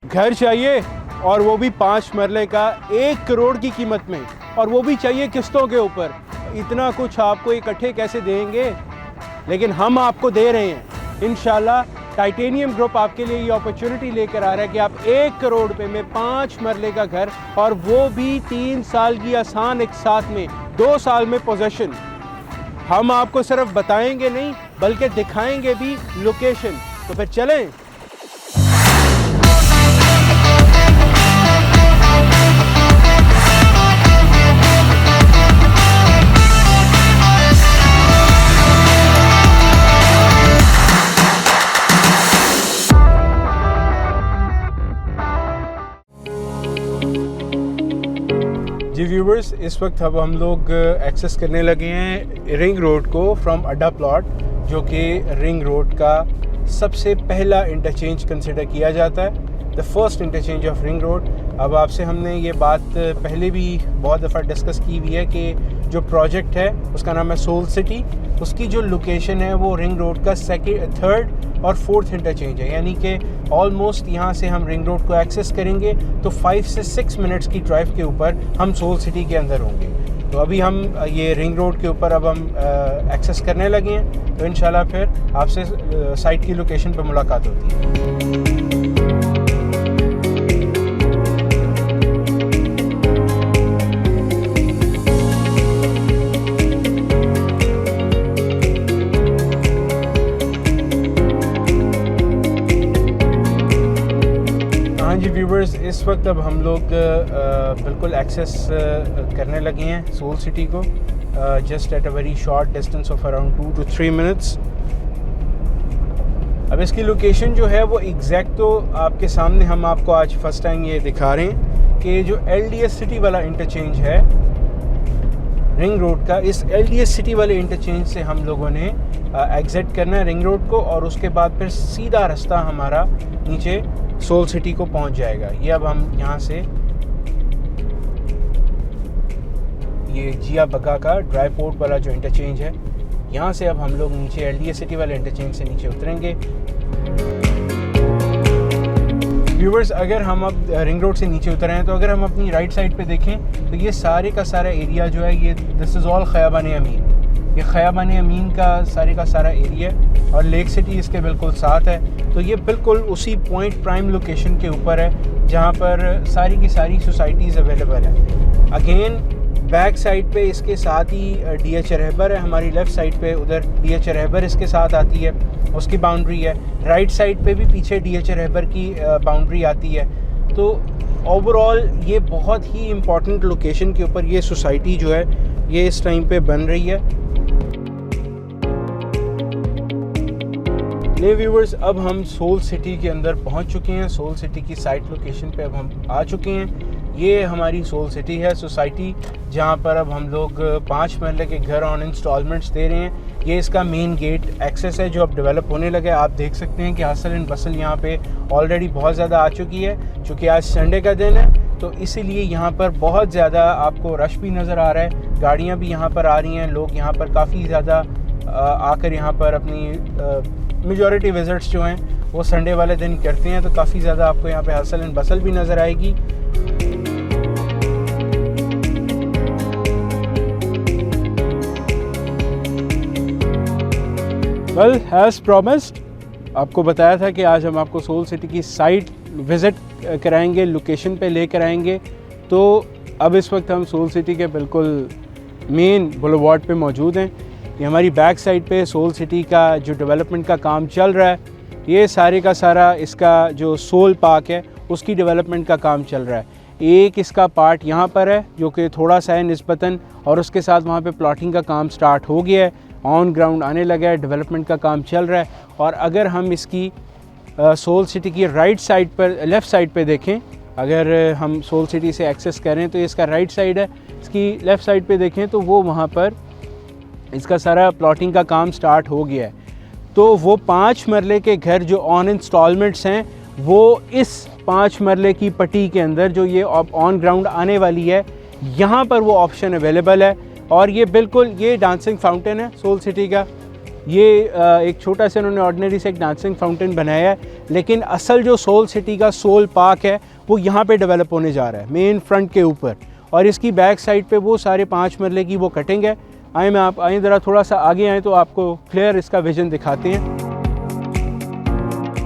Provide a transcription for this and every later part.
घर चाहिए और वो भी 5 मरले का 1 करोड़ की कीमत में, और वो भी चाहिए किस्तों के ऊपर। इतना कुछ आपको इकट्ठे कैसे देंगे, लेकिन हम आपको दे रहे हैं। इंशाल्लाह टाइटेनियम ग्रुप आपके लिए ये अपॉर्चुनिटी लेकर आ रहा है कि आप 1 करोड़ रुपए में 5 मरले का घर, और वो भी 3 साल की आसान एक साथ में 2 साल में पोजेशन। हम आपको सिर्फ बताएंगे नहीं बल्कि दिखाएंगे भी लोकेशन। तो फिर चलें। जी व्यूवर्स, इस वक्त अब हम लोग एक्सेस करने लगे हैं रिंग रोड को फ्रॉम अड्डा प्लॉट, जो कि रिंग रोड का सबसे पहला इंटरचेंज कंसिडर किया जाता है, the first interchange of ring road. अब आपसे हमने ये बात पहले भी बहुत दफ़ा डिस्कस की हुई है कि जो प्रोजेक्ट है उसका नाम है सोल सिटी, उसकी जो लोकेशन है वो रिंग रोड का थर्ड और फोर्थ इंटरचेंज है, यानी कि ऑलमोस्ट यहाँ से हम रिंग रोड को एक्सेस करेंगे तो 5 से 6 मिनट्स की ड्राइव के ऊपर हम सोल सिटी के अंदर होंगे। तो अभी हम ये रिंग रोड के ऊपर अब हम एक्सेस करने लगे हैं, तो इंशाल्लाह फिर आपसे साइट की लोकेशन पर मुलाकात होती है। जी व्यूवर्स, इस वक्त अब हम लोग बिल्कुल एक्सेस करने लगे हैं सोल सिटी को, just at a very short distance of around 2 to 3 minutes. अब इसकी लोकेशन जो है वो एग्जैक्ट तो आपके सामने हम आपको आज फर्स्ट टाइम ये दिखा रहे हैं कि जो LDS सिटी वाला इंटरचेंज है रिंग रोड का, इस LDS सिटी वाले इंटरचेंज से हम लोगों ने एग्जिट करना है रिंग रोड को, और उसके बाद फिर सीधा रास्ता हमारा नीचे सोल सिटी को पहुंच जाएगा। ये अब हम यहाँ से ये जिया बगा का ड्राई पोर्ट वाला जो इंटरचेंज है, यहाँ से अब हम लोग नीचे LDS सिटी वाले इंटरचेंज से नीचे उतरेंगे। व्यूवर्स, अगर हम अब रिंग रोड से नीचे उतर हैं तो अगर हम अपनी राइट साइड पे देखें तो ये सारे का सारा एरिया जो है ये दिस इज़ ऑल खयाबान अमीन। ये खयाबान अमीन का सारा एरिया और लेक सिटी इसके बिल्कुल साथ है। तो ये बिल्कुल उसी पॉइंट प्राइम लोकेशन के ऊपर है जहाँ पर सारी की सारी सोसाइटीज़ अवेलेबल है। अगेन बैक साइड पे इसके साथ ही DH रहबर है, हमारी लेफ़्ट साइड पे उधर DH रहबर इसके साथ आती है, उसकी बाउंड्री है। राइट साइड पे भी पीछे DH रहबर की बाउंड्री आती है। तो ओवरऑल ये बहुत ही इम्पॉर्टेंट लोकेशन के ऊपर ये सोसाइटी जो है ये इस टाइम पे बन रही है। ले व्यूवर्स, अब हम सोल सिटी के अंदर पहुंच चुके हैं। सोल सिटी की साइट लोकेशन पे अब हम आ चुके हैं। ये हमारी सोल सिटी है सोसाइटी, जहां पर अब हम लोग 5 मरले के घर ऑन इंस्टॉलमेंट्स दे रहे हैं। ये इसका मेन गेट एक्सेस है जो अब डेवलप होने लगा है। आप देख सकते हैं कि हसल एंड बसल यहाँ पे ऑलरेडी बहुत ज़्यादा आ चुकी है, चूँकि आज संडे का दिन है तो इसीलिए यहाँ पर बहुत ज़्यादा आपको रश भी नज़र आ रहा है। गाड़ियाँ भी यहाँ पर आ रही हैं, लोग यहाँ पर काफ़ी ज़्यादा आकर यहाँ पर अपनी मेजॉरिटी विज़िट्स जो हैं वो संडे वाले दिन करते हैं, तो काफ़ी ज़्यादा आपको यहाँ पे हसल एंड बसल भी नज़र आएगी। वेल एज़ प्रॉमिस्ड, आपको बताया था कि आज हम आपको सोल सिटी की साइट विज़िट कराएंगे, लोकेशन पे लेकर आएंगे। तो अब इस वक्त हम सोल सिटी के बिल्कुल मेन बुलेवार्ड पे मौजूद हैं। ये हमारी बैक साइड पे सोल सिटी का जो डेवलपमेंट का काम चल रहा है, ये सारे का सारा इसका जो सोल पार्क है उसकी डेवलपमेंट का काम चल रहा है। एक इसका पार्ट यहाँ पर है जो कि थोड़ा सा है निस्बतन, और उसके साथ वहाँ पे प्लॉटिंग का काम स्टार्ट हो गया है, ऑन ग्राउंड आने लगा है, डेवलपमेंट का काम चल रहा है। और अगर हम इसकी सोल सिटी की राइट साइड पर लेफ़्ट साइड पे देखें, अगर हम सोल सिटी से एक्सेस करें तो इसका राइट साइड है, इसकी लेफ़्ट साइड पे देखें तो वो वहाँ पर इसका सारा प्लॉटिंग का काम स्टार्ट हो गया है। तो वो 5 मरले के घर जो ऑन इंस्टॉलमेंट्स हैं वो इस 5 मरले की पट्टी के अंदर जो ये ऑन ग्राउंड आने वाली है, यहाँ पर वो ऑप्शन अवेलेबल है। और ये बिल्कुल ये डांसिंग फाउंटेन है सोल सिटी का, ये एक छोटा सा उन्होंने ऑर्डिनरी से एक डांसिंग फाउंटेन बनाया है, लेकिन असल जो सोल सिटी का सोल पार्क है वो यहाँ पे डेवलप होने जा रहा है मेन फ्रंट के ऊपर, और इसकी बैक साइड पे वो सारे 5 मरले की वो कटिंग है। आए ज़रा थोड़ा सा आगे आएँ तो आपको क्लियर इसका विजन दिखाते हैं।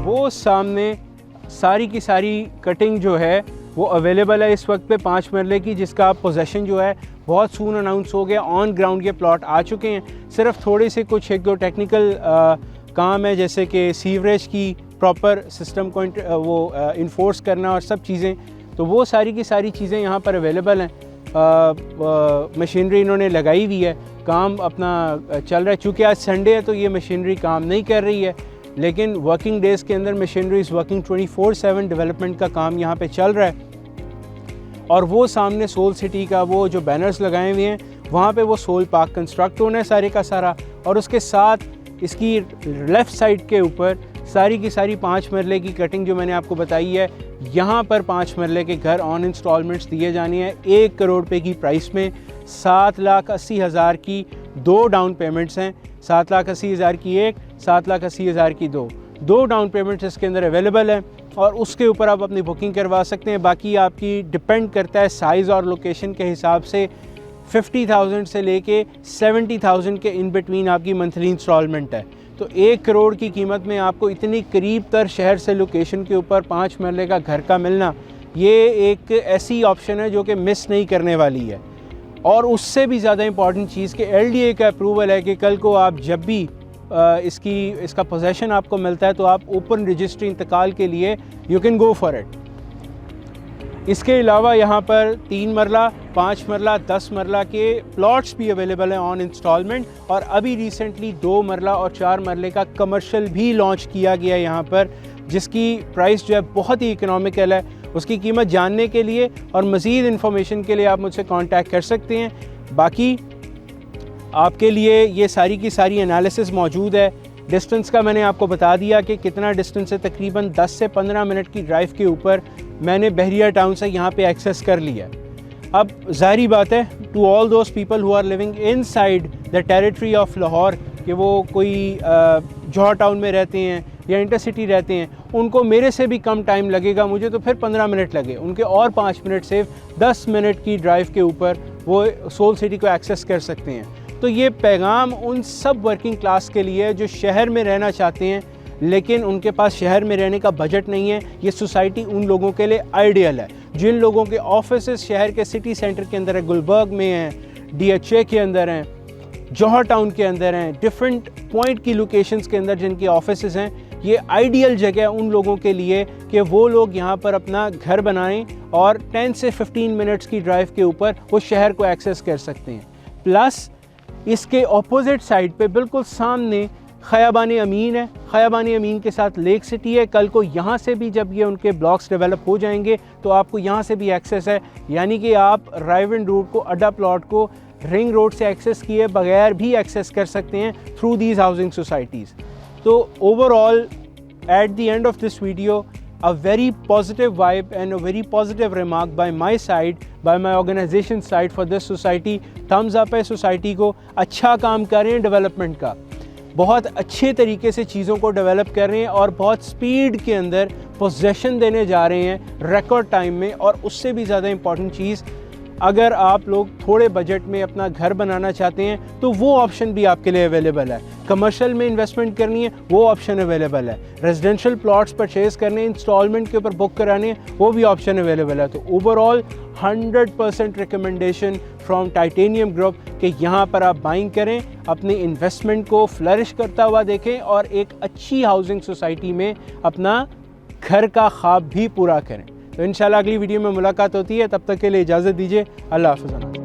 वो सामने सारी की सारी कटिंग जो है वो अवेलेबल है इस वक्त पे 5 मरले की, जिसका पोजेसन जो है बहुत सून अनाउंस हो गया। ऑन ग्राउंड ये प्लॉट आ चुके हैं, सिर्फ थोड़े से कुछ एक दो टेक्निकल काम है, जैसे कि सीवरेज की प्रॉपर सिस्टम को इन्फोर्स करना और सब चीज़ें, तो वो सारी की सारी चीज़ें यहाँ पर अवेलेबल हैं। मशीनरी इन्होंने लगाई हुई है, काम अपना चल रहा है। चूँकि आज संडे है तो ये मशीनरी काम नहीं कर रही है, लेकिन वर्किंग डेज़ के अंदर मशीनरी इज़ वर्किंग 24/7, डेवलपमेंट का काम यहाँ पे चल रहा है। और वो सामने सोल सिटी का वो जो बैनर्स लगाए हुए हैं वहाँ पे वो सोल पार्क कंस्ट्रक्ट होना है सारे का सारा, और उसके साथ इसकी लेफ़्ट साइड के ऊपर सारी की सारी 5 मरले की कटिंग जो मैंने आपको बताई है, यहाँ पर 5 मरले के घर ऑन इंस्टॉलमेंट्स दिए जाने हैं 1 करोड़ रुपए की प्राइस में। 7,80,000 की 2 डाउन पेमेंट्स हैं, 7,80,000 की एक, 7,80,000 की दो डाउन पेमेंट्स इसके अंदर अवेलेबल है, और उसके ऊपर आप अपनी बुकिंग करवा सकते हैं। बाकी आपकी डिपेंड करता है साइज़ और लोकेशन के हिसाब से 50,000 से लेके 70,000 के इन बिटवीन आपकी मंथली इंस्टॉलमेंट है। तो 1 करोड़ की कीमत में आपको इतनी करीब तर शहर से लोकेशन के ऊपर 5 मरले का घर का मिलना, ये एक ऐसी ऑप्शन है जो कि मिस नहीं करने वाली है। और उससे भी ज़्यादा इम्पॉर्टेंट चीज़ कि LDA का अप्रूवल है कि कल को आप जब भी इसका पोजेसन आपको मिलता है तो आप ओपन रजिस्ट्री इंतकाल के लिए you can go for it. इसके अलावा यहाँ पर 3 मरला, 5 मरला, 10 मरला के प्लॉट्स भी अवेलेबल हैं ऑन इंस्टॉलमेंट, और अभी रिसेंटली 2 मरला और 4 मरले का कमर्शियल भी लॉन्च किया गया यहाँ पर, जिसकी प्राइस जो है बहुत ही इकोनॉमिकल है। उसकी कीमत जानने के लिए और मज़ीद इन्फॉर्मेशन के लिए आप मुझसे कांटेक्ट कर सकते हैं। बाकी आपके लिए ये सारी की सारी एनालिसिस मौजूद है। डिस्टेंस का मैंने आपको बता दिया कि कितना डिस्टेंस है, तकरीबन 10 से 15 मिनट की ड्राइव के ऊपर मैंने बहरिया टाउन से यहाँ पे एक्सेस कर लिया। अब ज़ाहिर बात है, to all those people who are living inside the territory of Lahore, कि वो कोई जौहर टाउन में रहते हैं या इंटरसिटी रहते हैं, उनको मेरे से भी कम टाइम लगेगा, मुझे तो फिर 15 मिनट लगे, उनके और 5 मिनट से 10 मिनट की ड्राइव के ऊपर वो सोल सिटी को एक्सेस कर सकते हैं। तो ये पैगाम उन सब वर्किंग क्लास के लिए जो शहर में रहना चाहते हैं लेकिन उनके पास शहर में रहने का बजट नहीं है। ये सोसाइटी उन लोगों के लिए आइडियल है जिन लोगों के ऑफिसेस शहर के सिटी सेंटर के अंदर है, गुलबर्ग में हैं, DHA के अंदर हैं, जौहर टाउन के अंदर हैं, डिफरेंट पॉइंट की लोकेशंस के अंदर जिनके ऑफिसेस हैं। ये आइडियल जगह है उन लोगों के लिए कि वो लोग यहाँ पर अपना घर बनाएं और 10 से 15 मिनट्स की ड्राइव के ऊपर वो शहर को एक्सेस कर सकते हैं। प्लस इसके ऑपोजिट साइड पे बिल्कुल सामने खयाबान अमीन है, खयाबान अमीन के साथ लेक सिटी है। कल को यहाँ से भी जब ये उनके ब्लॉक्स डेवलप हो जाएंगे तो आपको यहाँ से भी एक्सेस है, यानी कि आप राइवन रोड को, अड्डा प्लॉट को रिंग रोड से एक्सेस किए बगैर भी एक्सेस कर सकते हैं थ्रू दीज हाउसिंग सोसाइटीज़। तो overall at the end of this video a very positive vibe and a very positive remark by my side, by my organization side for this society. thumbs up है society को, अच्छा काम कर रहे हैं development का, बहुत अच्छे तरीके से चीज़ों को डेवलप कर रहे हैं और बहुत स्पीड के अंदर पोजेसन देने जा रहे हैं रिकॉर्ड टाइम में। और उससे भी ज़्यादा इम्पॉर्टेंट चीज़, अगर आप लोग थोड़े बजट में अपना घर बनाना चाहते हैं तो वो ऑप्शन भी आपके लिए अवेलेबल है। कमर्शियल में इन्वेस्टमेंट करनी है वो ऑप्शन अवेलेबल है। रेजिडेंशियल प्लॉट्स परचेज़ करने, इंस्टॉलमेंट के ऊपर बुक कराने, वो भी ऑप्शन अवेलेबल है। तो overall 100% recommendation from titanium group कि यहाँ पर आप बाइंग करें, अपने इन्वेस्टमेंट को फ्लरिश करता हुआ देखें और एक अच्छी हाउसिंग सोसाइटी में अपना घर का ख्वाब भी पूरा करें। तो इंशाल्लाह अगली वीडियो में मुलाकात होती है, तब तक के लिए इजाज़त दीजिए। अल्लाह हाफ़िज़।